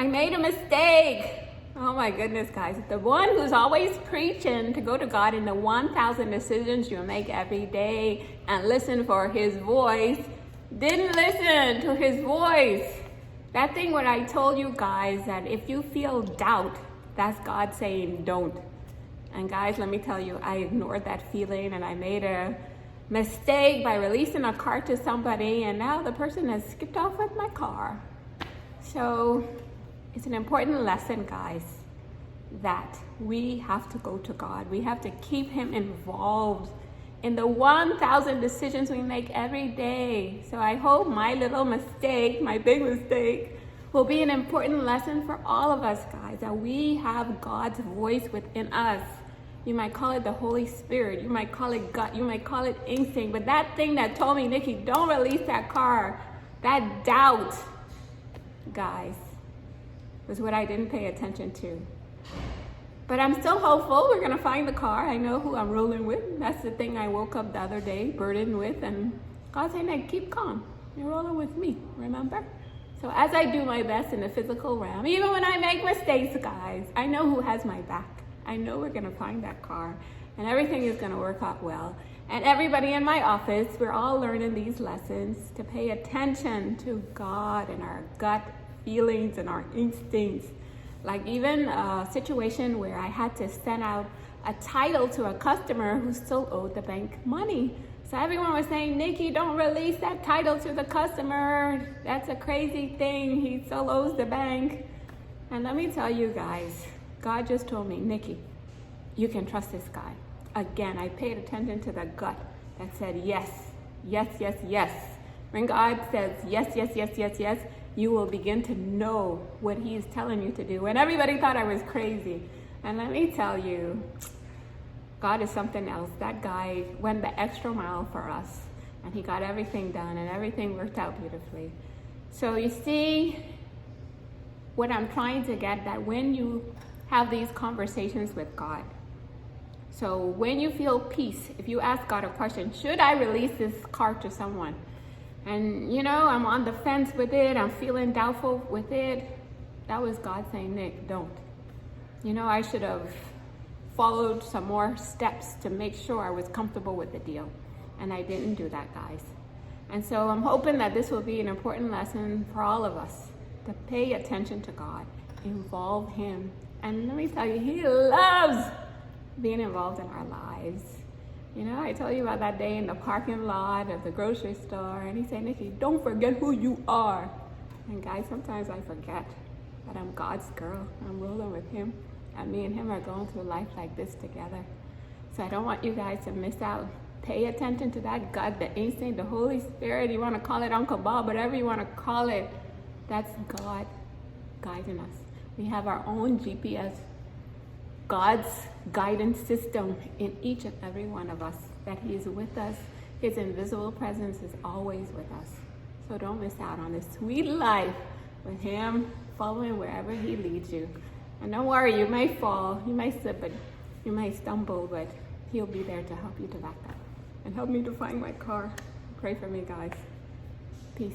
I made a mistake. Oh my goodness, guys. The one who's always preaching to go to God in the 1,000 decisions you make every day and listen for his voice didn't listen to his voice. That thing what I told you guys, that if you feel doubt, that's God saying don't. And guys, let me tell you, I ignored that feeling and I made a mistake by releasing a car to somebody, and now the person has skipped off with my car. So it's an important lesson, guys, that we have to go to God. We have to keep him involved in the 1,000 decisions we make every day. So I hope my little mistake, my big mistake, will be an important lesson for all of us, guys, that we have God's voice within us. You might call it the Holy Spirit. You might call it gut. You might call it instinct. But that thing that told me, Nikki, don't release that car, that doubt, guys, was what I didn't pay attention to. But I'm still hopeful we're going to find the car. I know who I'm rolling with. That's the thing I woke up the other day burdened with. And God said, hey, keep calm. You're rolling with me, remember? So as I do my best in the physical realm, even when I make mistakes, guys, I know who has my back. I know we're going to find that car. And everything is going to work out well. And everybody in my office, we're all learning these lessons to pay attention to God and our gut feelings and our instincts. Like even a situation where I had to send out a title to a customer who still owed the bank money. So everyone was saying, Nikki, don't release that title to the customer. That's a crazy thing. He still owes the bank. And let me tell you guys, God just told me, Nikki, you can trust this guy. Again, I paid attention to the gut that said yes, yes, yes, yes. When God says yes, yes, yes, yes, yes, you will begin to know what he's telling you to do. And everybody thought I was crazy. And let me tell you, God is something else. That guy went the extra mile for us. And he got everything done and everything worked out beautifully. So you see what I'm trying to get, that when you have these conversations with God, so when you feel peace, if you ask God a question, should I release this car to someone? And you know, I'm on the fence with it, I'm feeling doubtful with it. That was God saying, Nick, don't. You know, I should have followed some more steps to make sure I was comfortable with the deal. And I didn't do that, guys. And so I'm hoping that this will be an important lesson for all of us, to pay attention to God, involve him. And let me tell you, he loves being involved in our lives. You know, I told you about that day in the parking lot of the grocery store, and he said, Nikki, don't forget who you are. And guys, sometimes I forget that I'm God's girl. I'm rolling with him, and me and him are going through life like this together. So I don't want you guys to miss out. Pay attention to that gut, the instinct, the Holy Spirit. You want to call it Uncle Bob, whatever you want to call it. That's God guiding us. We have our own GPS, God's guidance system in each and every one of us, that he is with us. His invisible presence is always with us. So don't miss out on this sweet life with him, following wherever he leads you. And don't worry, you may fall, you may slip, but you may stumble, but he'll be there to help you to back up and help me to find my car. Pray for me, guys. Peace.